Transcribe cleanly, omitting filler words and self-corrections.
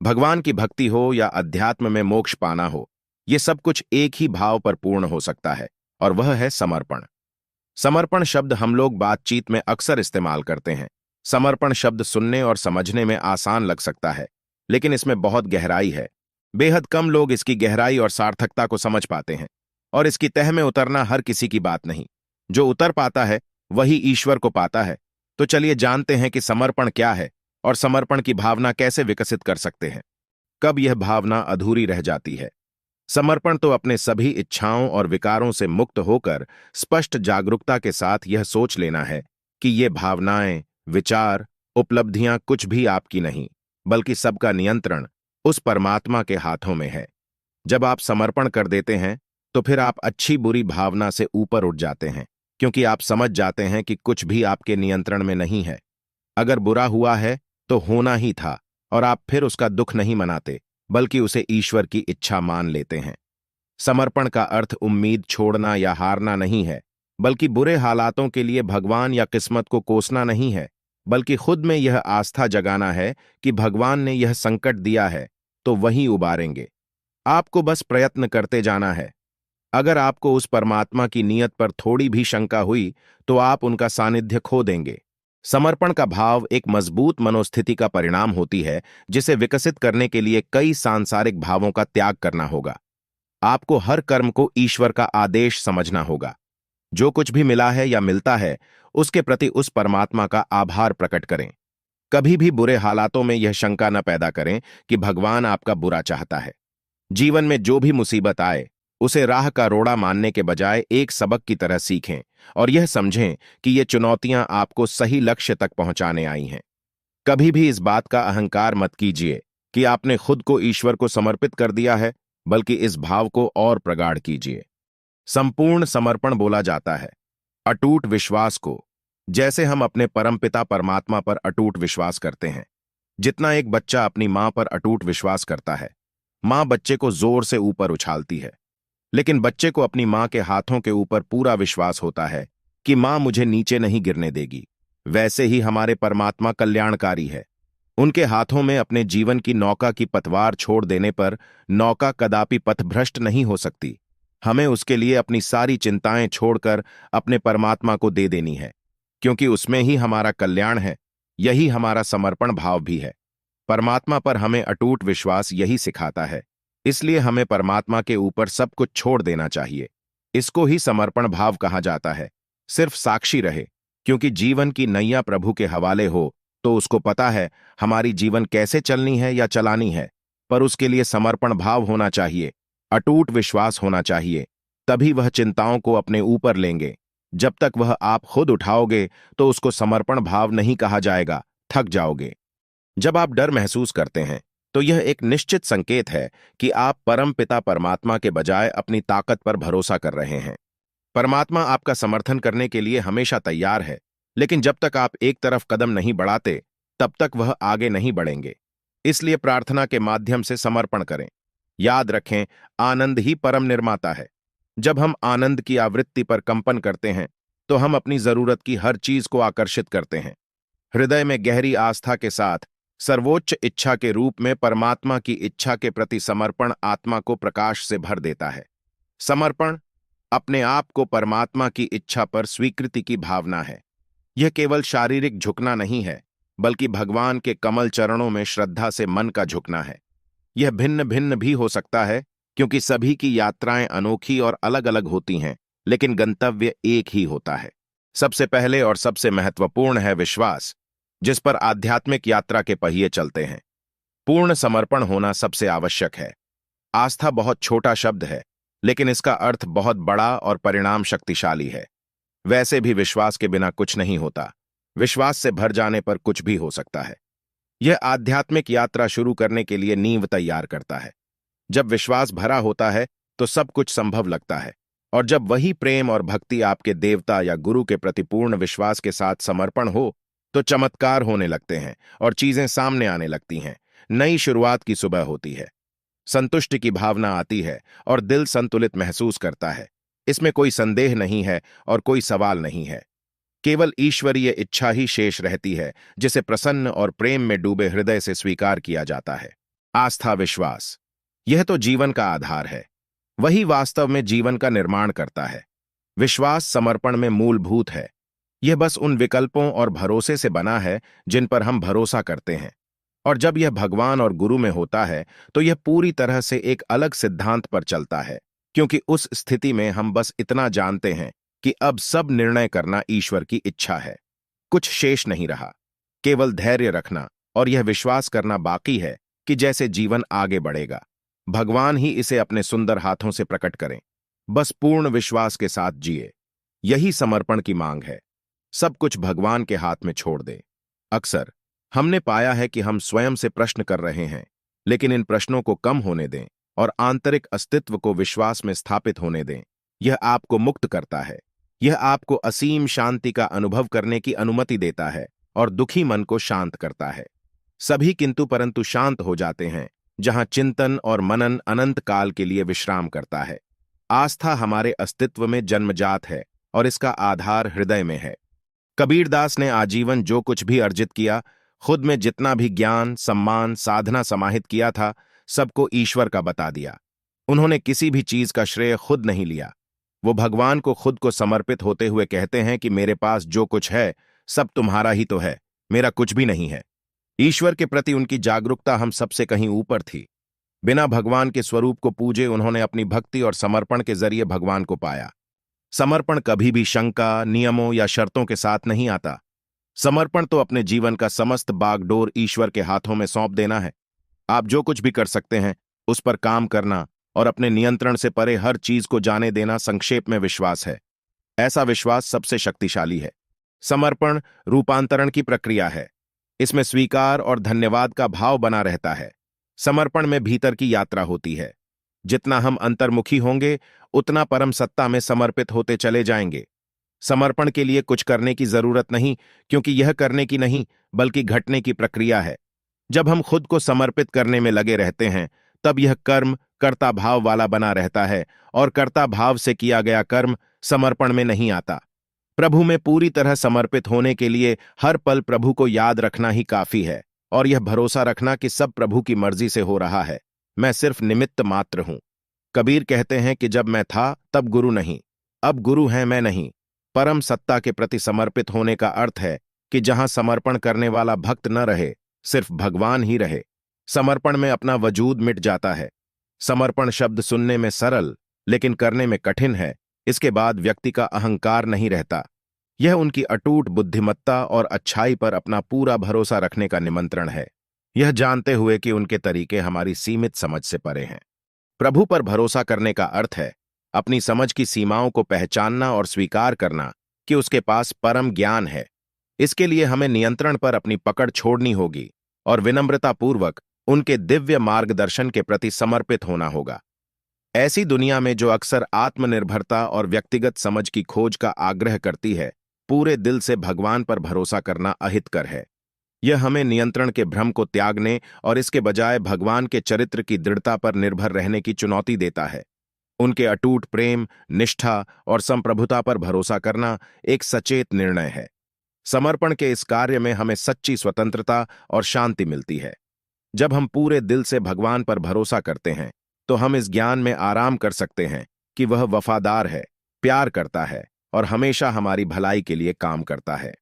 भगवान की भक्ति हो या अध्यात्म में मोक्ष पाना हो, ये सब कुछ एक ही भाव पर पूर्ण हो सकता है, और वह है समर्पण। समर्पण शब्द हम लोग बातचीत में अक्सर इस्तेमाल करते हैं। समर्पण शब्द सुनने और समझने में आसान लग सकता है, लेकिन इसमें बहुत गहराई है। बेहद कम लोग इसकी गहराई और सार्थकता को समझ पाते हैं, और इसकी तह में उतरना हर किसी की बात नहीं। जो उतर पाता है वही ईश्वर को पाता है। तो चलिए जानते हैं कि समर्पण क्या है और समर्पण की भावना कैसे विकसित कर सकते हैं। कब यह भावना अधूरी रह जाती है? समर्पण तो अपने सभी इच्छाओं और विकारों से मुक्त होकर स्पष्ट जागरूकता के साथ यह सोच लेना है कि ये भावनाएं, विचार, उपलब्धियां कुछ भी आपकी नहीं, बल्कि सबका नियंत्रण उस परमात्मा के हाथों में है। जब आप समर्पण कर देते हैं, तो फिर आप अच्छी बुरी भावना से ऊपर उठ जाते हैं, क्योंकि आप समझ जाते हैं कि कुछ भी आपके नियंत्रण में नहीं है। अगर बुरा हुआ है तो होना ही था, और आप फिर उसका दुख नहीं मनाते, बल्कि उसे ईश्वर की इच्छा मान लेते हैं। समर्पण का अर्थ उम्मीद छोड़ना या हारना नहीं है, बल्कि बुरे हालातों के लिए भगवान या किस्मत को कोसना नहीं है, बल्कि खुद में यह आस्था जगाना है कि भगवान ने यह संकट दिया है तो वही उबारेंगे। आपको बस प्रयत्न करते जाना है। अगर आपको उस परमात्मा की नीयत पर थोड़ी भी शंका हुई, तो आप उनका सानिध्य खो देंगे। समर्पण का भाव एक मजबूत मनोस्थिति का परिणाम होती है, जिसे विकसित करने के लिए कई सांसारिक भावों का त्याग करना होगा। आपको हर कर्म को ईश्वर का आदेश समझना होगा। जो कुछ भी मिला है या मिलता है, उसके प्रति उस परमात्मा का आभार प्रकट करें। कभी भी बुरे हालातों में यह शंका न पैदा करें कि भगवान आपका बुरा चाहता है। जीवन में जो भी मुसीबत आए, उसे राह का रोड़ा मानने के बजाय एक सबक की तरह सीखें, और यह समझें कि ये चुनौतियां आपको सही लक्ष्य तक पहुंचाने आई हैं। कभी भी इस बात का अहंकार मत कीजिए कि आपने खुद को ईश्वर को समर्पित कर दिया है, बल्कि इस भाव को और प्रगाढ़ कीजिए। संपूर्ण समर्पण बोला जाता है अटूट विश्वास को। जैसे हम अपने परमपिता परमात्मा पर अटूट विश्वास करते हैं, जितना एक बच्चा अपनी मां पर अटूट विश्वास करता है। मां बच्चे को जोर से ऊपर उछालती है, लेकिन बच्चे को अपनी मां के हाथों के ऊपर पूरा विश्वास होता है कि मां मुझे नीचे नहीं गिरने देगी। वैसे ही हमारे परमात्मा कल्याणकारी है। उनके हाथों में अपने जीवन की नौका की पतवार छोड़ देने पर नौका कदापि पथभ्रष्ट नहीं हो सकती। हमें उसके लिए अपनी सारी चिंताएं छोड़कर अपने परमात्मा को दे देनी है, क्योंकि उसमें ही हमारा कल्याण है। यही हमारा समर्पण भाव भी है। परमात्मा पर हमें अटूट विश्वास यही सिखाता है। इसलिए हमें परमात्मा के ऊपर सब कुछ छोड़ देना चाहिए। इसको ही समर्पण भाव कहा जाता है। सिर्फ साक्षी रहे, क्योंकि जीवन की नैया प्रभु के हवाले हो तो उसको पता है हमारी जीवन कैसे चलनी है या चलानी है। पर उसके लिए समर्पण भाव होना चाहिए, अटूट विश्वास होना चाहिए। तभी वह चिंताओं को अपने ऊपर लेंगे। जब तक वह आप खुद उठाओगे तो उसको समर्पण भाव नहीं कहा जाएगा, थक जाओगे। जब आप डर महसूस करते हैं, तो यह एक निश्चित संकेत है कि आप परम पिता परमात्मा के बजाय अपनी ताकत पर भरोसा कर रहे हैं। परमात्मा आपका समर्थन करने के लिए हमेशा तैयार है, लेकिन जब तक आप एक तरफ कदम नहीं बढ़ाते, तब तक वह आगे नहीं बढ़ेंगे। इसलिए प्रार्थना के माध्यम से समर्पण करें। याद रखें, आनंद ही परम निर्माता है। जब हम आनंद की आवृत्ति पर कंपन करते हैं, तो हम अपनी जरूरत की हर चीज को आकर्षित करते हैं। हृदय में गहरी आस्था के साथ सर्वोच्च इच्छा के रूप में परमात्मा की इच्छा के प्रति समर्पण आत्मा को प्रकाश से भर देता है। समर्पण अपने आप को परमात्मा की इच्छा पर स्वीकृति की भावना है। यह केवल शारीरिक झुकना नहीं है, बल्कि भगवान के कमल चरणों में श्रद्धा से मन का झुकना है। यह भिन्न भिन्न भी हो सकता है, क्योंकि सभी की यात्राएं अनोखी और अलग अलग होती हैं, लेकिन गंतव्य एक ही होता है। सबसे पहले और सबसे महत्वपूर्ण है विश्वास, जिस पर आध्यात्मिक यात्रा के पहिए चलते हैं। पूर्ण समर्पण होना सबसे आवश्यक है। आस्था बहुत छोटा शब्द है, लेकिन इसका अर्थ बहुत बड़ा और परिणाम शक्तिशाली है। वैसे भी विश्वास के बिना कुछ नहीं होता। विश्वास से भर जाने पर कुछ भी हो सकता है। यह आध्यात्मिक यात्रा शुरू करने के लिए नींव तैयार करता है। जब विश्वास भरा होता है, तो सब कुछ संभव लगता है, और जब वही प्रेम और भक्ति आपके देवता या गुरु के प्रति पूर्ण विश्वास के साथ समर्पण हो, तो चमत्कार होने लगते हैं और चीजें सामने आने लगती हैं। नई शुरुआत की सुबह होती है। संतुष्टि की भावना आती है और दिल संतुलित महसूस करता है। इसमें कोई संदेह नहीं है और कोई सवाल नहीं है। केवल ईश्वरीय इच्छा ही शेष रहती है, जिसे प्रसन्न और प्रेम में डूबे हृदय से स्वीकार किया जाता है। आस्था विश्वास, यह तो जीवन का आधार है। वही वास्तव में जीवन का निर्माण करता है। विश्वास समर्पण में मूलभूत है। यह बस उन विकल्पों और भरोसे से बना है जिन पर हम भरोसा करते हैं। और जब यह भगवान और गुरु में होता है तो यह पूरी तरह से एक अलग सिद्धांत पर चलता है, क्योंकि उस स्थिति में हम बस इतना जानते हैं कि अब सब निर्णय करना ईश्वर की इच्छा है। कुछ शेष नहीं रहा, केवल धैर्य रखना और यह विश्वास करना बाकी है कि जैसे जीवन आगे बढ़ेगा, भगवान ही इसे अपने सुंदर हाथों से प्रकट करें। बस पूर्ण विश्वास के साथ जिए। यही समर्पण की मांग है। सब कुछ भगवान के हाथ में छोड़ दे। अक्सर हमने पाया है कि हम स्वयं से प्रश्न कर रहे हैं, लेकिन इन प्रश्नों को कम होने दें और आंतरिक अस्तित्व को विश्वास में स्थापित होने दें। यह आपको मुक्त करता है। यह आपको असीम शांति का अनुभव करने की अनुमति देता है और दुखी मन को शांत करता है। सभी किंतु परंतु शांत हो जाते हैं जहां चिंतन और मनन अनंत काल के लिए विश्राम करता है। आस्था हमारे अस्तित्व में जन्मजात है और इसका आधार हृदय में है। कबीरदास ने आजीवन जो कुछ भी अर्जित किया, खुद में जितना भी ज्ञान, सम्मान, साधना समाहित किया था, सबको ईश्वर का बता दिया। उन्होंने किसी भी चीज का श्रेय खुद नहीं लिया। वो भगवान को खुद को समर्पित होते हुए कहते हैं कि मेरे पास जो कुछ है सब तुम्हारा ही तो है, मेरा कुछ भी नहीं है। ईश्वर के प्रति उनकी जागरूकता हम सबसे कहीं ऊपर थी। बिना भगवान के स्वरूप को पूजे उन्होंने अपनी भक्ति और समर्पण के जरिए भगवान को पाया। समर्पण कभी भी शंका, नियमों या शर्तों के साथ नहीं आता। समर्पण तो अपने जीवन का समस्त बागडोर ईश्वर के हाथों में सौंप देना है। आप जो कुछ भी कर सकते हैं उस पर काम करना और अपने नियंत्रण से परे हर चीज को जाने देना संक्षेप में विश्वास है। ऐसा विश्वास सबसे शक्तिशाली है। समर्पण रूपांतरण की प्रक्रिया है। इसमें स्वीकार और धन्यवाद का भाव बना रहता है। समर्पण में भीतर की यात्रा होती है। जितना हम अंतर्मुखी होंगे उतना परम सत्ता में समर्पित होते चले जाएंगे। समर्पण के लिए कुछ करने की जरूरत नहीं, क्योंकि यह करने की नहीं बल्कि घटने की प्रक्रिया है। जब हम खुद को समर्पित करने में लगे रहते हैं तब यह कर्म कर्ता भाव वाला बना रहता है और कर्ता भाव से किया गया कर्म समर्पण में नहीं आता। प्रभु में पूरी तरह समर्पित होने के लिए हर पल प्रभु को याद रखना ही काफी है और यह भरोसा रखना कि सब प्रभु की मर्जी से हो रहा है, मैं सिर्फ निमित्त मात्र हूं। कबीर कहते हैं कि जब मैं था तब गुरु नहीं, अब गुरु हैं मैं नहीं। परम सत्ता के प्रति समर्पित होने का अर्थ है कि जहां समर्पण करने वाला भक्त न रहे, सिर्फ भगवान ही रहे। समर्पण में अपना वजूद मिट जाता है। समर्पण शब्द सुनने में सरल लेकिन करने में कठिन है। इसके बाद व्यक्ति का अहंकार नहीं रहता। यह उनकी अटूट बुद्धिमत्ता और अच्छाई पर अपना पूरा भरोसा रखने का निमंत्रण है, यह जानते हुए कि उनके तरीके हमारी सीमित समझ से परे हैं। प्रभु पर भरोसा करने का अर्थ है अपनी समझ की सीमाओं को पहचानना और स्वीकार करना कि उसके पास परम ज्ञान है। इसके लिए हमें नियंत्रण पर अपनी पकड़ छोड़नी होगी और विनम्रतापूर्वक उनके दिव्य मार्गदर्शन के प्रति समर्पित होना होगा। ऐसी दुनिया में जो अक्सर आत्मनिर्भरता और व्यक्तिगत समझ की खोज का आग्रह करती है, पूरे दिल से भगवान पर भरोसा करना अहितकर है। यह हमें नियंत्रण के भ्रम को त्यागने और इसके बजाय भगवान के चरित्र की दृढ़ता पर निर्भर रहने की चुनौती देता है। उनके अटूट प्रेम, निष्ठा और संप्रभुता पर भरोसा करना एक सचेत निर्णय है। समर्पण के इस कार्य में हमें सच्ची स्वतंत्रता और शांति मिलती है। जब हम पूरे दिल से भगवान पर भरोसा करते हैं तो हम इस ज्ञान में आराम कर सकते हैं कि वह वफादार है, प्यार करता है और हमेशा हमारी भलाई के लिए काम करता है।